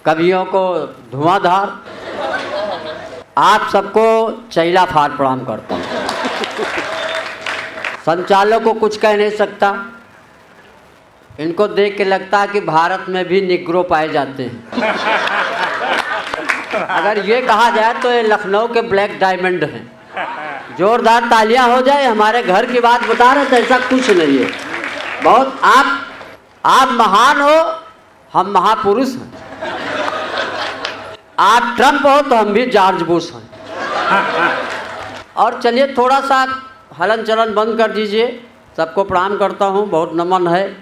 कवियों को धुआंधार, आप सबको चैला फाड़ प्रणाम करता हूँ। संचालक को कुछ कह नहीं सकता, इनको देख के लगता है कि भारत में भी निग्रो पाए जाते हैं। अगर ये कहा जाए तो ये लखनऊ के ब्लैक डायमंड हैं। जोरदार तालियां हो जाए। हमारे घर की बात बता रहे थे, ऐसा कुछ नहीं है। बहुत आप महान हो, हम महापुरुष हैं। आप ट्रंप हो तो हम भी जॉर्ज बुश हैं। और चलिए थोड़ा सा हलन चलन बंद कर दीजिए। सबको प्रणाम करता हूँ, बहुत नमन है।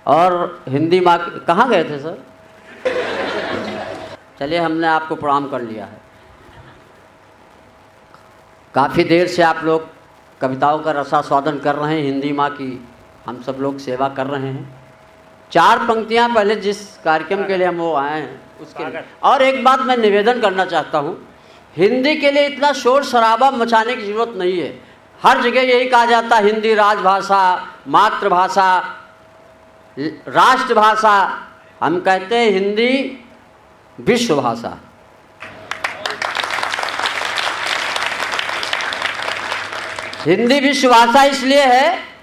और हिंदी माँ कहाँ गए थे सर? चलिए हमने आपको प्रणाम कर लिया है। काफ़ी देर से आप लोग कविताओं का रसास्वादन कर रहे हैं, हिंदी माँ की हम सब लोग सेवा कर रहे हैं। 4 पंक्तियाँ पहले जिस कार्यक्रम के लिए हम वो आए हैं उसके लिए। और एक बात मैं निवेदन करना चाहता हूँ, हिंदी के लिए इतना शोर शराबा मचाने की ज़रूरत नहीं है। हर जगह यही कहा जाता है हिंदी राजभाषा, मातृभाषा, राष्ट्रभाषा। हम कहते हैं हिंदी विश्व भाषा। हिंदी विश्व भाषा इसलिए है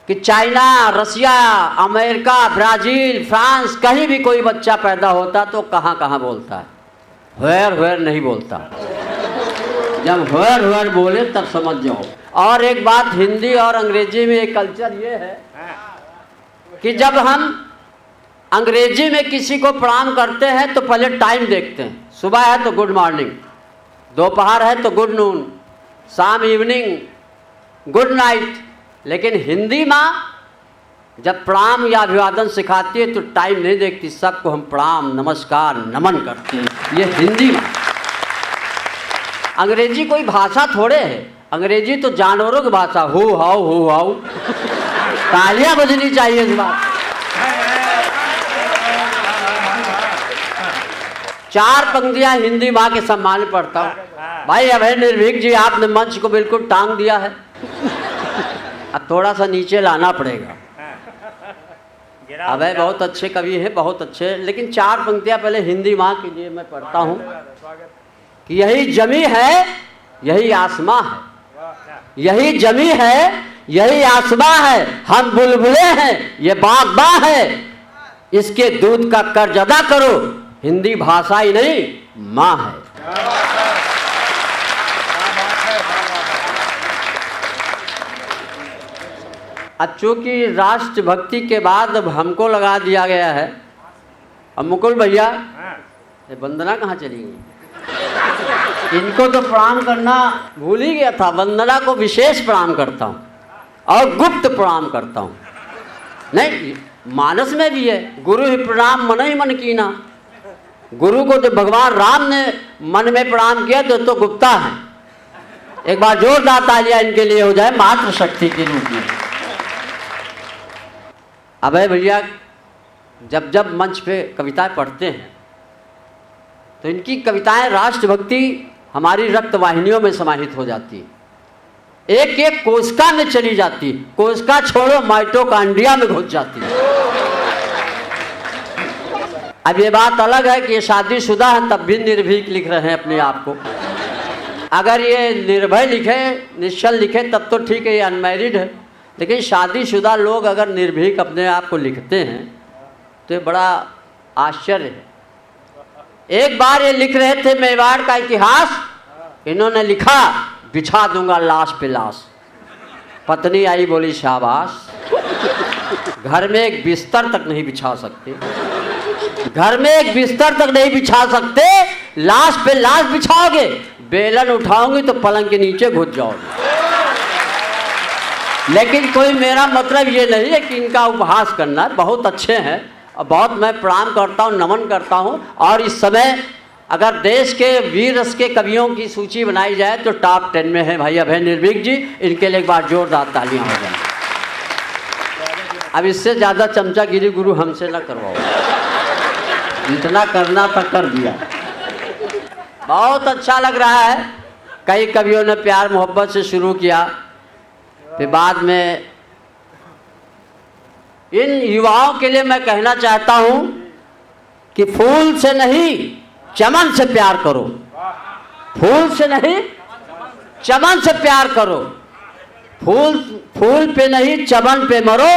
कि चाइना, रसिया, अमेरिका, ब्राज़ील, फ्रांस, कहीं भी कोई बच्चा पैदा होता तो कहाँ कहाँ बोलता है, व्हेयर नहीं बोलता। जब व्हेयर बोले तब समझ जाओ। और एक बात, हिंदी और अंग्रेजी में एक कल्चर ये है कि जब हम अंग्रेजी में किसी को प्रणाम करते हैं तो पहले टाइम देखते हैं। सुबह है तो गुड मॉर्निंग, दोपहर है तो गुड नून, शाम इवनिंग गुड नाइट। लेकिन हिंदी माँ जब प्रणाम या अभिवादन सिखाती है तो टाइम नहीं देखती, सबको हम प्रणाम, नमस्कार, नमन करते हैं। ये हिंदी माँ। अंग्रेजी कोई भाषा थोड़े है, अंग्रेजी तो जानवरों की भाषा। हु हाउ तालियां बजनी चाहिए इस बात। 4 पंक्तियां हिंदी माँ के सम्मान में पढ़ता हूँ। भाई अभय निर्भीक जी, आपने मंच को बिल्कुल टांग दिया है, अब थोड़ा सा नीचे लाना पड़ेगा। अभय बहुत अच्छे कवि हैं, बहुत अच्छे। लेकिन 4 पंक्तियां पहले हिंदी माँ के लिए मैं पढ़ता हूँ कि यही जमी है यही आसमां है, यही जमी है यही आसमां है, हम बुलबुले हैं ये बागबां है, इसके दूध का कर्ज अदा करो, हिंदी भाषा ही नहीं माँ है। अब चूंकि राष्ट्रभक्ति के बाद अब हमको लगा दिया गया है। अब मुकुल भैया, ये वंदना कहाँ चली गई? इनको तो प्रणाम करना भूल ही गया था। वंदना को विशेष प्रणाम करता हूँ और गुप्त प्रणाम करता हूँ। नहीं, मानस में भी है, गुरु ही प्रणाम मन ही मन कीना। गुरु को तो भगवान राम ने मन में प्रणाम किया तो गुप्ता है। एक बार जोरदार तालियां इनके लिए हो जाए मातृ शक्ति के रूप में। अभय भैया जब जब मंच पे कविताएं पढ़ते हैं तो इनकी कविताएं राष्ट्रभक्ति हमारी रक्त वाहिनियों में समाहित हो जाती है, एक एक कोशिका में चली जाती है। कोशिका छोड़ो, माइटोकॉन्ड्रिया में घुस जाती है। अब ये बात अलग है कि ये शादीशुदा है तब भी निर्भीक लिख रहे हैं अपने आप को। अगर ये निर्भय लिखे, निश्चल लिखे तब तो ठीक है, ये अनमैरिड है। लेकिन शादीशुदा लोग अगर निर्भीक अपने आप को लिखते हैं तो ये बड़ा आश्चर्य है। एक बार ये लिख रहे थे मेवाड़ का इतिहास, इन्होंने लिखा बिछा दूंगा लाश पे लाश। पत्नी आई बोली शाबाश, घर में एक बिस्तर तक नहीं बिछा सकते, घर में एक बिस्तर तक नहीं बिछा सकते, लाश पे लाश बिछाओगे, बेलन उठाओगे तो पलंग के नीचे घुस जाओगे। लेकिन कोई मेरा मतलब ये नहीं है कि इनका उपहास करना है, बहुत अच्छे हैं और बहुत मैं प्रणाम करता हूँ, नमन करता हूँ। और इस समय अगर देश के वीर रस के कवियों की सूची बनाई जाए तो टॉप 10 में है भाई अभय निर्भीक जी। इनके लिए एक बार जोरदार तालियां हो जाए। अब इससे ज़्यादा चमचागिरी गुरु हमसे ना करवाओ, इतना करना था कर दिया। बहुत अच्छा लग रहा है। कई कवियों ने प्यार मोहब्बत से शुरू किया, फिर बाद में इन युवाओं के लिए मैं कहना चाहता हूँ कि फूल से नहीं चमन से प्यार करो, फूल से नहीं चमन से प्यार करो, फूल पे नहीं चमन पे मरो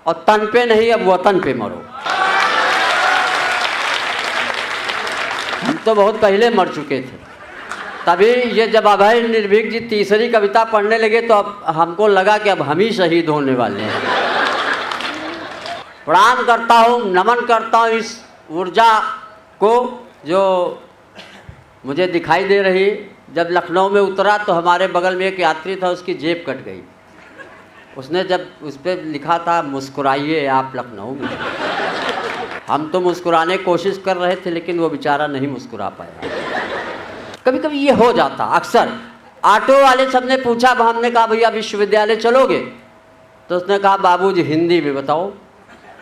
और तन पे नहीं अब वतन पे मरो। हम तो बहुत पहले मर चुके थे। तभी ये जब अभय निर्भीक जी तीसरी कविता पढ़ने लगे तो अब हमको लगा कि अब हम ही शहीद होने वाले हैं। प्रणाम करता हूँ, नमन करता हूँ इस ऊर्जा को जो मुझे दिखाई दे रही। जब लखनऊ में उतरा तो हमारे बगल में एक यात्री था, उसकी जेब कट गई। उसने जब उस पर लिखा था मुस्कुराइए आप लखनऊ में, हम तो मुस्कुराने की कोशिश कर रहे थे लेकिन वो बेचारा नहीं मुस्कुरा पाया। कभी कभी ये हो जाता अक्सर। ऑटो वाले सब ने पूछा, हमने कहा भैया विश्वविद्यालय चलोगे? तो उसने कहा बाबूजी हिंदी में बताओ।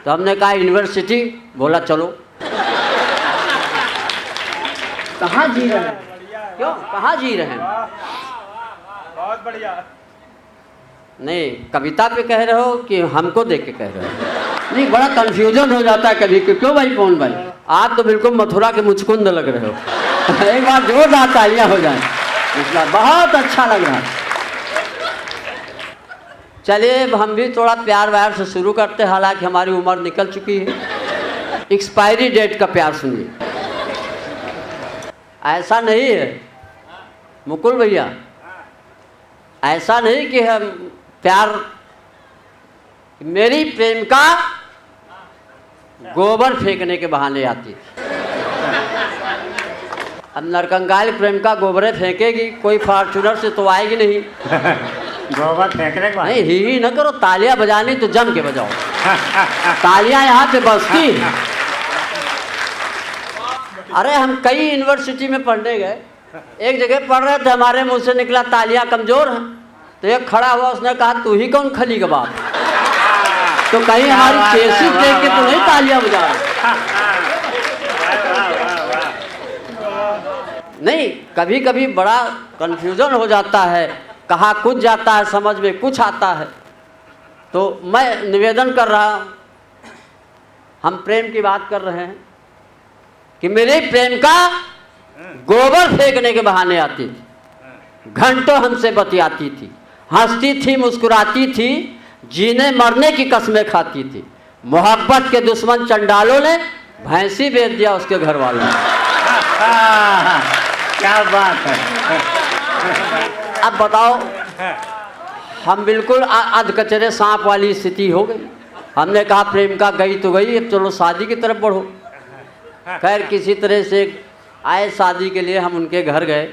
तो हमने कहा यूनिवर्सिटी। बोला चलो। कहाँ जी रहे हैं? क्यों कहाँ जी रहे हैं? बहुत बढ़िया। नहीं कविता पे कह रहे हो कि हमको देख के कह रहे हो? नहीं बड़ा कंफ्यूजन हो जाता है कभी। क्यों भाई कौन भाई? आप तो बिल्कुल मथुरा के मुचकुंद लग रहे हो। एक बार जोरदार तालियां हो जाए। बहुत अच्छा लग रहा है। चलिए हम भी थोड़ा प्यार व्यार से शुरू करते हैं, हालांकि हमारी उम्र निकल चुकी है। एक्सपायरी डेट का प्यार सुनिए। ऐसा नहीं है मुकुल भैया, ऐसा नहीं कि हम प्यार, मेरी प्रेमिका गोबर फेंकने के बहाने आती थी। अब नरकंकाल प्रेमिका गोबरे फेंकेगी, कोई फॉर्चूनर से तो आएगी नहीं। गोबर फेंकने के नहीं ही न करो, तालियां बजानी तो जम के बजाओ। तालियां यहाँ पे बजती। अरे हम कई यूनिवर्सिटी में पढ़ने गए, एक जगह पढ़ रहे थे, हमारे मुंह से निकला तालियां कमजोर हैं। तो एक खड़ा हुआ, उसने कहा तू ही कौन खली का बाप? तो कहीं हमारी केसिस देख के तो नहीं तालियां बजा रहे? नहीं कभी कभी बड़ा कंफ्यूजन हो जाता है, कहाँ कुछ जाता है समझ में कुछ आता है। तो मैं निवेदन कर रहा हूँ, हम प्रेम की बात कर रहे हैं कि मेरे प्रेमिका गोबर फेंकने के बहाने आती थी, घंटों हमसे बतियाती थी, हंसती थी, मुस्कुराती थी, जीने मरने की कस्में खाती थी। मोहब्बत के दुश्मन चंडालों ने भैंसी बेच दिया उसके घर वालों ने। क्या बात है। अब बताओ, हम बिल्कुल अधकचरे सांप वाली स्थिति हो गई। हमने कहा प्रेमिका गई तो गई, अब चलो शादी की तरफ बढ़ो। खैर किसी तरह से आए शादी के लिए, हम उनके घर गए।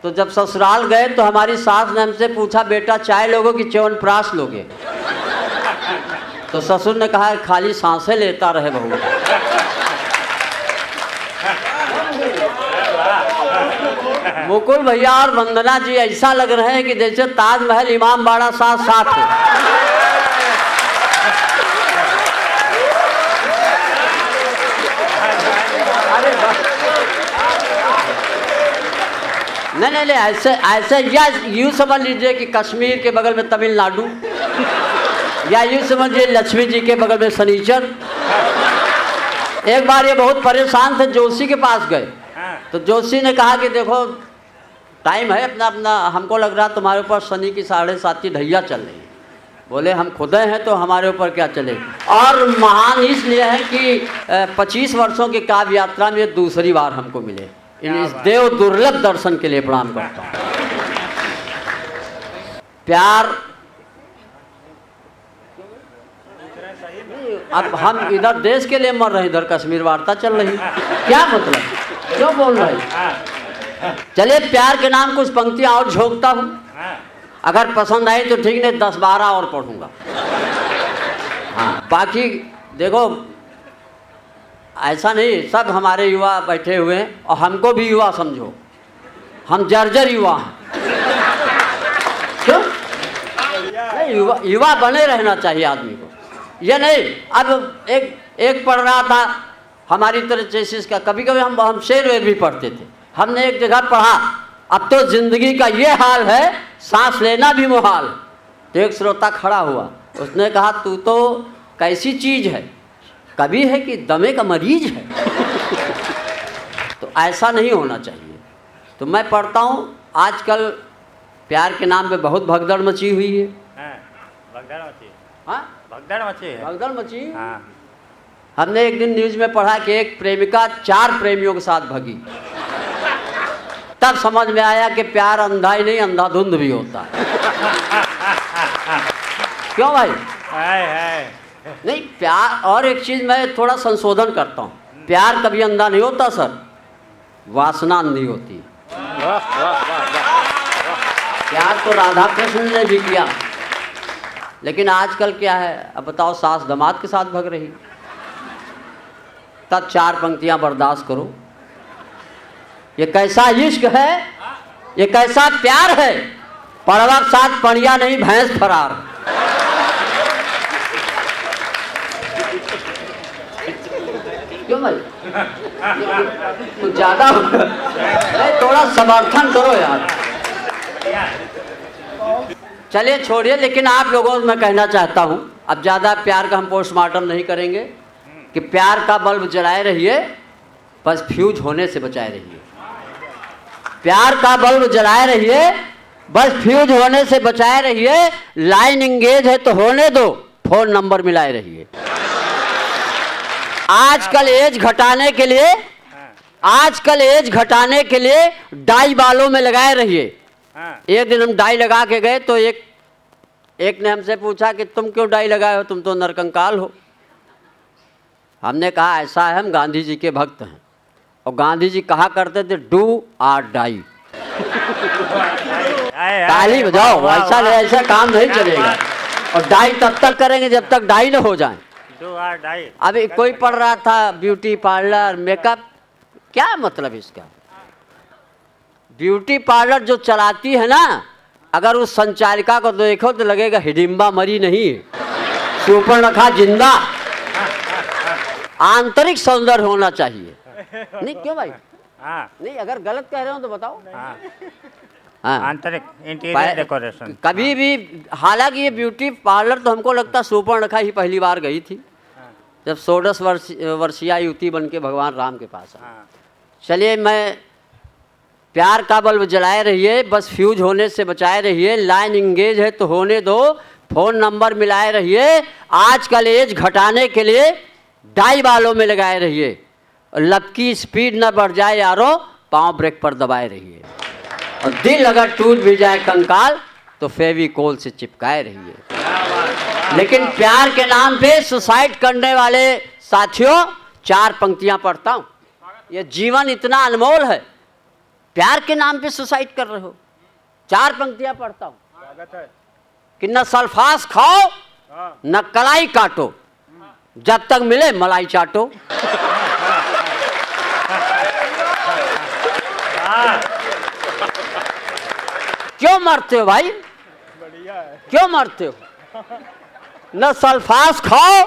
तो जब ससुराल गए तो हमारी सास ने हमसे पूछा बेटा चाय लोगे कि च्यवनप्राश लोगे? तो ससुर ने कहा खाली सांसें लेता रहे बहू। मुकुल भैया और वंदना जी ऐसा लग रहे हैं कि जैसे ताजमहल इमाम बाड़ा साथ साथ है। नहीं, ऐसे या यूँ समझ लीजिए कि कश्मीर के बगल में तमिलनाडु, या यूँ समझिए लक्ष्मी जी के बगल में शनिचर। एक बार ये बहुत परेशान थे, जोशी के पास गए। तो जोशी ने कहा कि देखो टाइम है अपना अपना, हमको लग रहा तुम्हारे ऊपर शनि की 7.5 ढैया चल रही है। बोले हम खुदे हैं तो हमारे ऊपर क्या चले। और महान इसलिए है कि 25 वर्षों की काव्य यात्रा में दूसरी बार हमको मिले। इस देव दुर्लभ दर्शन के लिए प्रणाम करता हूँ। प्यार, अब हम इधर देश के लिए मर रहे हैं, इधर कश्मीर वार्ता चल रही, क्या मतलब, क्यों बोल रहे? चलिए प्यार के नाम कुछ पंक्तियां और झोंकता हूँ, अगर पसंद आई तो ठीक, नहीं 10-12 और पढ़ूंगा। हाँ बाकी देखो ऐसा नहीं, सब हमारे युवा बैठे हुए हैं और हमको भी युवा समझो, हम जर्जर युवा हैं। क्यों नहीं, युवा बने रहना चाहिए आदमी को। ये नहीं, अब एक पढ़ रहा था हमारी तरह चेसिस का, कभी कभी हम शेर वेर भी पढ़ते थे। हमने एक जगह पढ़ा, अब तो जिंदगी का ये हाल है सांस लेना भी मुहाल। तो एक श्रोता खड़ा हुआ, उसने कहा तू तो कैसी चीज़ है, कवि है कि दमे का मरीज है। तो ऐसा नहीं होना चाहिए। तो मैं पढ़ता हूँ आजकल प्यार के नाम पे बहुत भगदड़ मची हुई है। भगदड़ मची। हाँ, भगदड़ मची है। भगदड़ मची। हाँ। हमने एक दिन न्यूज में पढ़ा कि एक प्रेमिका 4 प्रेमियों के साथ भगी। तब समझ में आया कि प्यार अंधा ही नहीं, अंधाधुंध भी होता है। क्यों भाई? है। नहीं, प्यार। और एक चीज मैं थोड़ा संशोधन करता हूँ, प्यार कभी अंधा नहीं होता सर, वासना अंधी होती है। प्यार तो राधा कृष्ण ने भी किया, लेकिन आजकल क्या है, अब बताओ, सास दामाद के साथ भग रही, तब 4 पंक्तियां बर्दाश्त करो। ये कैसा इश्क है, ये कैसा प्यार है, पड़वा के साथ पड़िया नहीं, भैंस फरार। क्यों भाई? कुछ ज्यादा थोड़ा समर्थन करो यार। चलिए छोड़िए, लेकिन आप लोगों से मैं कहना चाहता हूं, अब ज्यादा प्यार का हम पोस्टमार्टम नहीं करेंगे, कि प्यार का बल्ब जलाए रहिए, बस फ्यूज होने से बचाए रहिए। प्यार का बल्ब जलाए रहिए, बस फ्यूज होने से बचाए रहिए। लाइन इंगेज है तो होने दो, फोन नंबर मिलाए रहिए। आजकल एज घटाने के लिए डाई बालों में लगाए रहिए। एक दिन हम डाई लगा के गए तो एक ने हमसे पूछा कि तुम क्यों डाई लगाए हो, तुम तो नरकंकाल हो। हमने कहा ऐसा है, हम गांधी जी के भक्त हैं, और गांधी जी कहा करते थे डू आर डाई। ताली बजाओ, ऐसा काम नहीं चलेगा। और डाई तब तक करेंगे जब तक डाई न हो जाए। अभी कोई पढ़ रहा था ब्यूटी पार्लर, मेकअप, क्या मतलब इसका? ब्यूटी पार्लर जो चलाती है ना, अगर उस संचालिका को देखो तो लगेगा हिडिंबा मरी नहीं है, सुपर्णखा जिंदा। आंतरिक सौंदर्य होना चाहिए। नहीं क्यों भाई? नहीं, अगर गलत कह रहे हो तो बताओ। हाँ, आंतरिक इंटीरियर डेकोरेशन कभी भी। हालांकि ये ब्यूटी पार्लर तो हमको लगता सुपर्णखा ही पहली बार गई थी, जब 16 वर्षीय युवती बन के भगवान राम के पास आई। चलिए, मैं प्यार का बल्ब जलाए रहिए, बस फ्यूज होने से बचाए रहिए। लाइन इंगेज है तो होने दो, फोन नंबर मिलाए रहिए। आजकल एज घटाने के लिए डाई बालों में लगाए रहिए। लब की स्पीड न बढ़ जाए यारो, पाँव ब्रेक पर दबाए रहिए। और दिल अगर टूट भी जाए कंकाल तो फेविकोल से चिपकाए रहिए। लेकिन प्यार के नाम पे सुसाइड करने वाले साथियों, 4 पंक्तियां पढ़ता हूं। ये जीवन इतना अनमोल है, प्यार के नाम पे सुसाइड कर रहे हो। 4 पंक्तियां पढ़ता हूं कि न सल्फास खाओ न कलाई काटो, जब तक मिले मलाई चाटो। क्यों मरते हो भाई? क्यों मरते हो? न सल्फास खाओ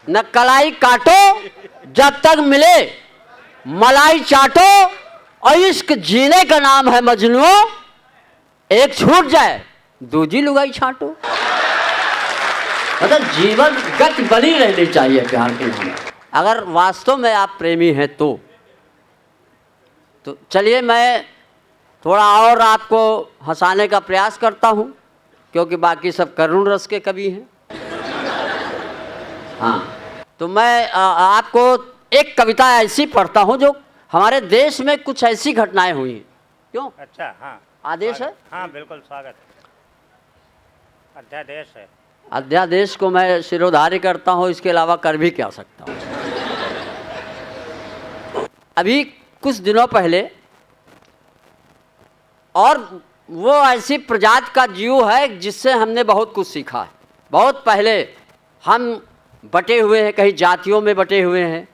न कलाई काटो, जब तक मिले मलाई चाटो। और इश्क जीने का नाम है मजनू, एक छूट जाए दूजी लुगाई छाटो। मतलब जीवन गति बनी रहनी चाहिए प्यार के नाम। अगर वास्तव में आप प्रेमी हैं तो चलिए, मैं थोड़ा और आपको हंसाने का प्रयास करता हूं, क्योंकि बाकी सब करुण रस के कवि हैं। हाँ, तो मैं आपको एक कविता ऐसी पढ़ता हूं जो हमारे देश में कुछ ऐसी घटनाएं हुई हैं। क्यों? अच्छा, हाँ, आदेश है? हाँ बिल्कुल, स्वागत है। अध्यादेश है। अध्यादेश को मैं शिरोधार्य करता हूं, इसके अलावा कर भी क्या सकता हूं। अभी कुछ दिनों पहले, और वो ऐसी प्रजाति का जीव है जिससे हमने बहुत कुछ सीखा है। बहुत पहले हम बटे हुए हैं, कहीं जातियों में बटे हुए हैं।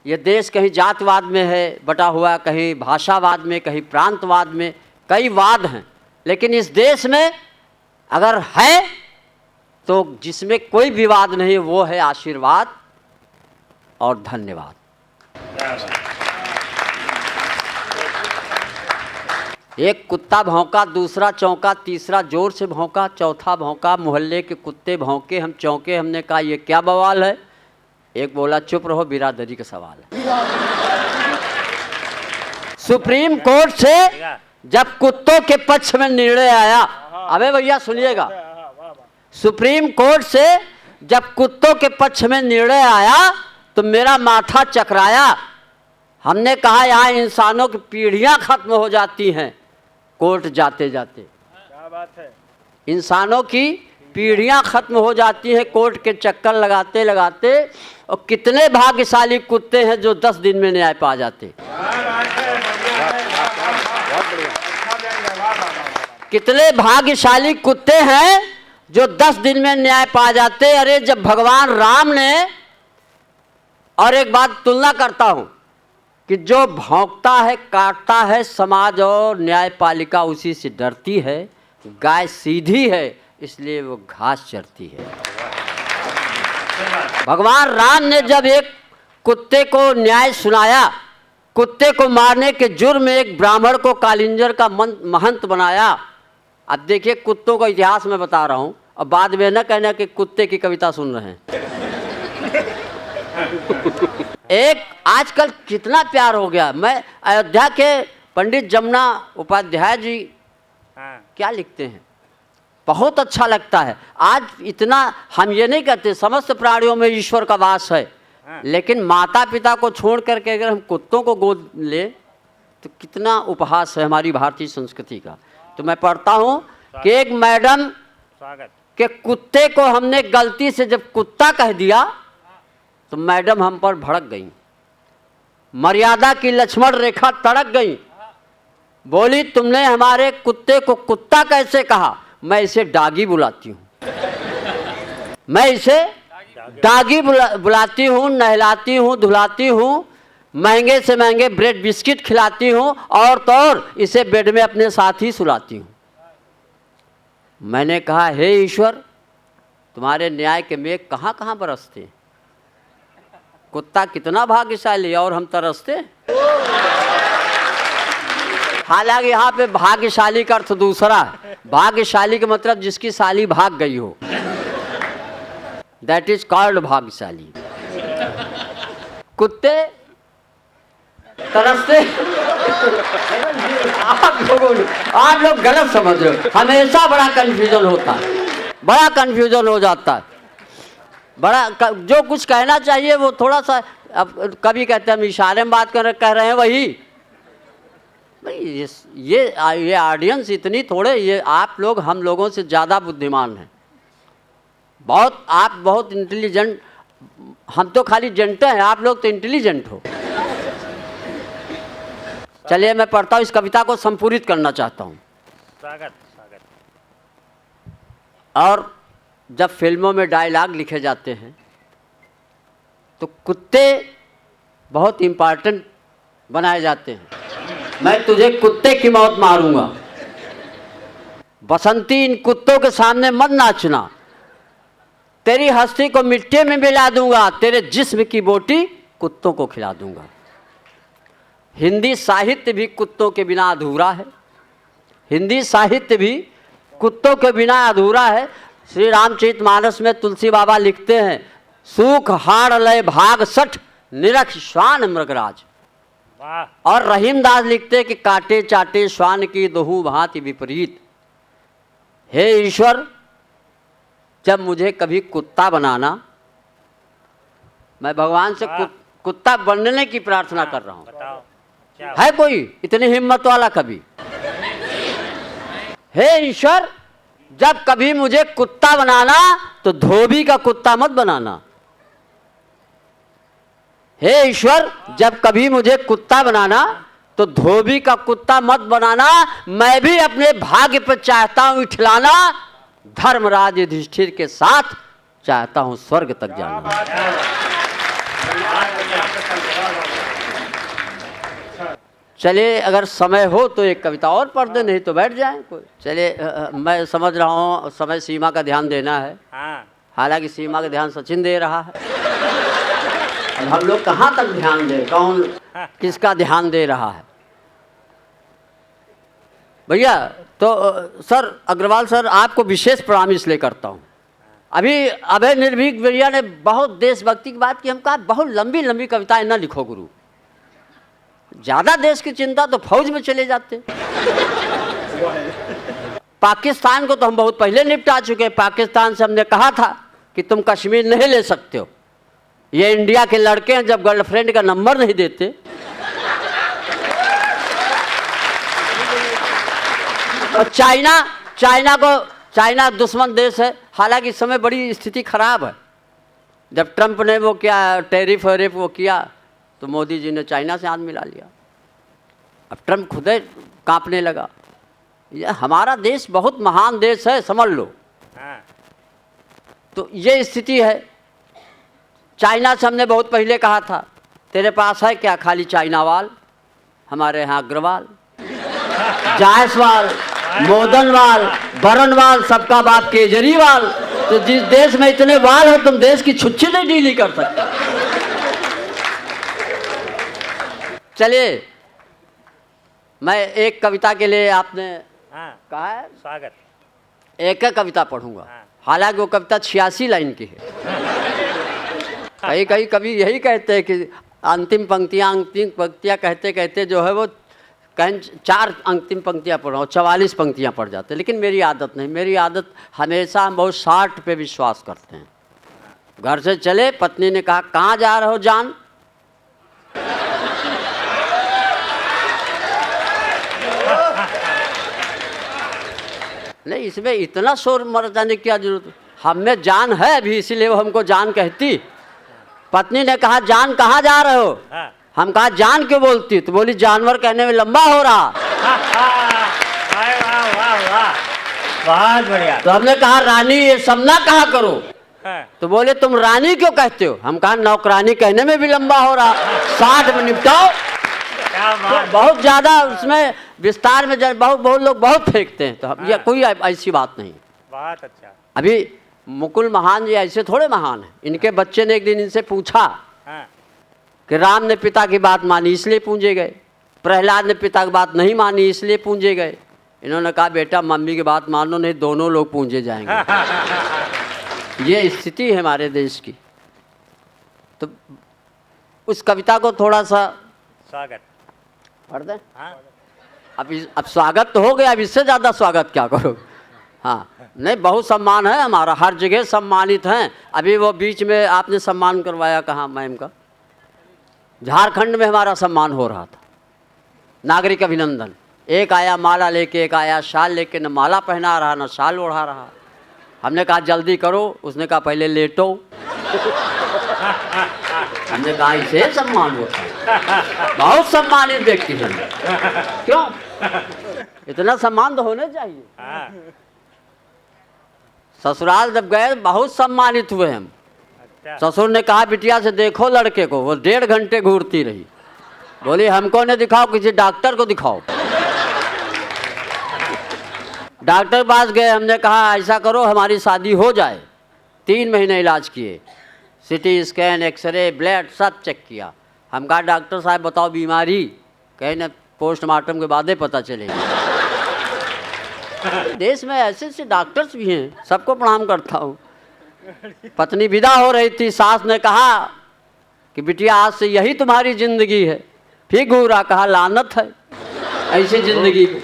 ये देश कहीं जातवाद में है बटा हुआ, कहीं भाषावाद में, कहीं प्रांतवाद में, कई वाद हैं। लेकिन इस देश में अगर है तो जिसमें कोई विवाद नहीं, वो है आशीर्वाद और धन्यवाद। एक कुत्ता भौंका, दूसरा चौंका, तीसरा जोर से भौंका, चौथा भौंका, मोहल्ले के कुत्ते भौंके, हम चौंके, हमने कहा ये क्या बवाल है। एक बोला चुप रहो, बिरादरी का सवाल है। सुप्रीम कोर्ट से जब कुत्तों के पक्ष में निर्णय आया, अबे भैया सुनिएगा, सुप्रीम कोर्ट से जब कुत्तों के पक्ष में निर्णय आया तो मेरा माथा चकराया। हमने कहा यहाँ इंसानों की पीढ़ियां खत्म हो जाती हैं कोर्ट जाते जाते। क्या बात है। इंसानों की पीढ़ियां खत्म हो जाती हैं कोर्ट के चक्कर लगाते लगाते। और कितने भाग्यशाली कुत्ते हैं जो 10 दिन में न्याय पा जाते। कितने भाग्यशाली कुत्ते हैं जो 10 दिन में न्याय पा जाते। अरे जब भगवान राम ने, और एक बात तुलना करता हूं कि जो भौंकता है काटता है समाज और न्यायपालिका उसी से डरती है। गाय सीधी है इसलिए वो घास चरती है। भगवान राम ने जब एक कुत्ते को न्याय सुनाया, कुत्ते को मारने के जुर्म में एक ब्राह्मण को कालिंजर का महंत बनाया। अब देखिए कुत्तों का इतिहास मैं बता रहा हूं, अब बाद में न कहना कि कुत्ते की कविता सुन रहे हैं। एक आजकल कितना प्यार हो गया। मैं अयोध्या के पंडित जमुना उपाध्याय जी क्या लिखते हैं, बहुत अच्छा लगता है। आज इतना हम ये नहीं कहते समस्त प्राणियों में ईश्वर का वास है, लेकिन माता पिता को छोड़ करके अगर हम कुत्तों को गोद ले तो कितना उपहास है हमारी भारतीय संस्कृति का। तो मैं पढ़ता हूँ कि एक मैडम के कुत्ते को हमने गलती से जब कुत्ता कह दिया तो मैडम हम पर भड़क गई, मर्यादा की लक्ष्मण रेखा तड़क गई। बोली तुमने हमारे कुत्ते को कुत्ता कैसे कहा? मैं इसे डागी बुलाती हूँ, मैं इसे डागी बुलाती हूँ, नहलाती हूँ, धुलाती हूँ, महंगे से महंगे ब्रेड बिस्किट खिलाती हूँ और तो और इसे बेड में अपने साथ ही सुलाती हूँ। मैंने कहा हे ईश्वर, तुम्हारे न्याय के मेघ कहाँ कहाँ बरसते हैं। कुत्ता कितना भाग्यशाली और हम तरसते। हालांकि यहाँ पे भाग्यशाली का अर्थ दूसरा है। भाग्यशाली का मतलब जिसकी साली भाग गई हो, दैट इज कॉल्ड भाग्यशाली। कुत्ते तरसते। आप लोग गलत समझ रहे हो, हमेशा बड़ा कंफ्यूजन होता है, बड़ा कंफ्यूजन हो जाता है। बड़ा जो कुछ कहना चाहिए वो थोड़ा सा, अब कभी कहते हैं हम इशारे में बात कह रहे हैं वही भाई। ये ऑडियंस इतनी थोड़े, ये आप लोग हम लोगों से ज़्यादा बुद्धिमान हैं। बहुत आप बहुत इंटेलिजेंट, हम तो खाली जेंटे हैं, आप लोग तो इंटेलिजेंट हो। चलिए मैं पढ़ता हूँ, इस कविता को संपूरित करना चाहता हूँ। स्वागत। और जब फिल्मों में डायलॉग लिखे जाते हैं तो कुत्ते बहुत इम्पॉर्टेंट बनाए जाते हैं। मैं तुझे कुत्ते की मौत मारूंगा, बसंती इन कुत्तों के सामने मत नाचना, तेरी हस्ती को मिट्टी में मिला दूंगा, तेरे जिस्म की बोटी कुत्तों को खिला दूंगा। हिंदी साहित्य भी कुत्तों के बिना अधूरा है, हिंदी साहित्य भी कुत्तों के बिना अधूरा है। श्री रामचरितमानस में तुलसी बाबा लिखते हैं, सूख हाड़ लय भाग सठ निरख श्वान मृगराज। और रहीमदास लिखते हैं कि काटे चाटे श्वान की दोहू भांति विपरीत। हे ईश्वर, जब मुझे कभी कुत्ता बनाना, मैं भगवान से कुत्ता बनने की प्रार्थना कर रहा हूँ। है कोई इतनी हिम्मत वाला कभी? हे ईश्वर, जब कभी मुझे कुत्ता बनाना तो धोबी का कुत्ता मत बनाना। हे ईश्वर, जब कभी मुझे कुत्ता बनाना तो धोबी का कुत्ता मत बनाना। मैं भी अपने भाग्य पर चाहता हूं इठलाना, धर्मराज युधिष्ठिर के साथ चाहता हूं स्वर्ग तक जाना। चलिए अगर समय हो तो एक कविता और पढ़ दे, नहीं तो बैठ जाएं कोई। चलिए मैं समझ रहा हूँ समय सीमा का ध्यान देना है। हालांकि सीमा का ध्यान सचिन दे रहा है। अब हम लोग कहाँ तक ध्यान दें, कौन किसका ध्यान दे रहा है? भैया तो सर अग्रवाल सर, आपको विशेष प्रणाम इसलिए करता हूँ अभी अभय निर्भीक भैया ने बहुत देशभक्ति की बात की। हम कहा बहुत लंबी लंबी कविताएं ना लिखो गुरु, ज़्यादा देश की चिंता तो फौज में चले जाते। पाकिस्तान को तो हम बहुत पहले निपटा चुके हैं। पाकिस्तान से हमने कहा था कि तुम कश्मीर नहीं ले सकते हो, ये इंडिया के लड़के हैं, जब गर्लफ्रेंड का नंबर नहीं देते। और चाइना दुश्मन देश है। हालांकि इस समय बड़ी स्थिति खराब है। जब ट्रंप ने वो क्या टैरिफ वैरिफ वो किया तो मोदी जी ने चाइना से हाथ मिला लिया। अब ट्रंप खुद ही कांपने लगा। ये हमारा देश बहुत महान देश है, समझ लो। हाँ। तो ये स्थिति है। चाइना से हमने बहुत पहले कहा था तेरे पास है क्या खाली चाइनावाल, हमारे यहाँ अग्रवाल, जायसवाल, मोदनवाल, बरनवाल, सबका बाप केजरीवाल। तो जिस देश में इतने वाल हो तुम देश की छुच्छी नहीं डीली कर सकते। चलिए मैं एक कविता के लिए आपने हाँ। कहा है स्वागत। एक कविता पढ़ूंगा। हाँ। हालांकि वो कविता 86 लाइन की है। कई कवि यही कहते हैं कि अंतिम पंक्तियां कहते कहते जो है वो कहीं 4 अंतिम पंक्तियां पढ़ो, 44 पंक्तियां पढ़ जाते हैं। लेकिन मेरी आदत नहीं, मेरी आदत हमेशा हम बहुत 60 पे विश्वास करते हैं। घर से चले, पत्नी ने कहा कहाँ जा रहे हो जान? नहीं, इसमें इतना शोर मचाने की क्या जरूरत? हम में जान है अभी, इसीलिए वो हमको जान कहती। पत्नी ने कहा जान कहाँ जा रहे हो? हाँ। हम कहा जान क्यों बोलती? तो बोली जानवर कहने में लंबा हो रहा। वाह वाह वाह वाह, बहुत बढ़िया। तो हमने कहा रानी ये सब ना कहा करो। हाँ। तो बोले तुम रानी क्यों कहते हो? हम कहा नौकरानी कहने में भी लंबा हो रहा। 60 में निपटाओ। क्या बात। बहुत ज़्यादा उसमें विस्तार में बहुत लोग बहुत फेंकते हैं। तो हम ये कोई ऐसी बात नहीं। बहुत अच्छा। अभी मुकुल महान जी ऐसे थोड़े महान हैं। इनके बच्चे ने एक दिन इनसे पूछा हाँ। कि राम ने पिता की बात मानी इसलिए पूंजे गए, प्रहलाद ने पिता की बात नहीं मानी इसलिए पूंजे गए। इन्होंने कहा बेटा मम्मी की बात मानो नहीं दोनों लोग पूंजे जाएंगे। ये स्थिति है हमारे देश की। तो उस कविता को थोड़ा सा स्वागत पढ़ दें। हाँ। अब स्वागत तो हो गया, अब इससे ज़्यादा स्वागत क्या करो? हाँ नहीं, बहुत सम्मान है हमारा, हर जगह सम्मानित हैं। अभी वो बीच में आपने सम्मान करवाया कहाँ मैम का? झारखंड में हमारा सम्मान हो रहा था, नागरिक अभिनंदन। एक आया माला लेके, एक आया शाल लेके, न माला पहना रहा न शाल ओढ़ा रहा। हमने कहा जल्दी करो, उसने कहा पहले लेटो। हमने कहा इसे सम्मान होता है, बहुत सम्मानित व्यक्ति हैं। क्यों? इतना सम्मान तो होने चाहिए। हाँ। ससुराल जब गए बहुत सम्मानित हुए हम। अच्छा। ससुर ने कहा बिटिया से देखो लड़के को, वो 1.5 घंटे घूरती रही। बोली हमको नहीं दिखाओ, किसी डॉक्टर को दिखाओ। डॉक्टर के पास गए, हमने कहा ऐसा करो हमारी शादी हो जाए। 3 महीने इलाज किए, सिटी स्कैन, एक्सरे, ब्लड सब चेक किया। हम कहा डॉक्टर साहब बताओ बीमारी? कहे न पोस्टमार्टम के बाद ही पता चलेगा। देश में ऐसे ऐसे डॉक्टर्स भी हैं, सबको प्रणाम करता हूँ। पत्नी विदा हो रही थी, सास ने कहा कि बिटिया आज से यही तुम्हारी जिंदगी है। फिर घूरा, कहा लानत है ऐसी जिंदगी को।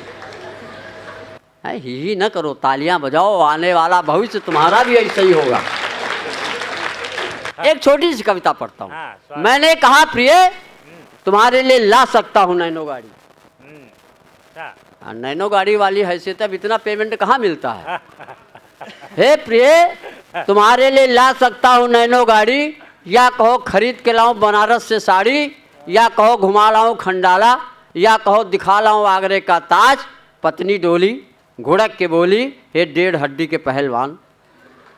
ही न करो, तालियां बजाओ, आने वाला भविष्य तुम्हारा भी ऐसा ही होगा। एक छोटी सी कविता पढ़ता हूँ। हाँ, मैंने कहा प्रिय तुम्हारे लिए ला सकता हूँ नैनो गाड़ी। अच्छा। नैनो गाड़ी वाली हैसियत, अब इतना पेमेंट कहाँ मिलता है? हे प्रिय तुम्हारे लिए ला सकता हूँ नैनो गाड़ी, या कहो खरीद के लाऊं बनारस से साड़ी, या कहो घुमा लाऊं खंडाला, या कहो दिखा लाऊं आगरे का ताज। पत्नी डोली घुड़क के बोली हे 1.5 हड्डी के पहलवान।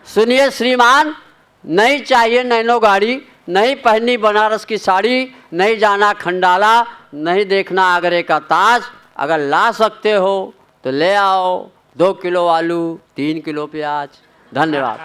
सुनिए श्रीमान, नहीं चाहिए नैनो गाड़ी, नहीं पहननी बनारस की साड़ी, नहीं जाना खंडाला, नहीं देखना आगरे का ताज। अगर ला सकते हो तो ले आओ 2 किलो आलू, 3 किलो प्याज। धन्यवाद।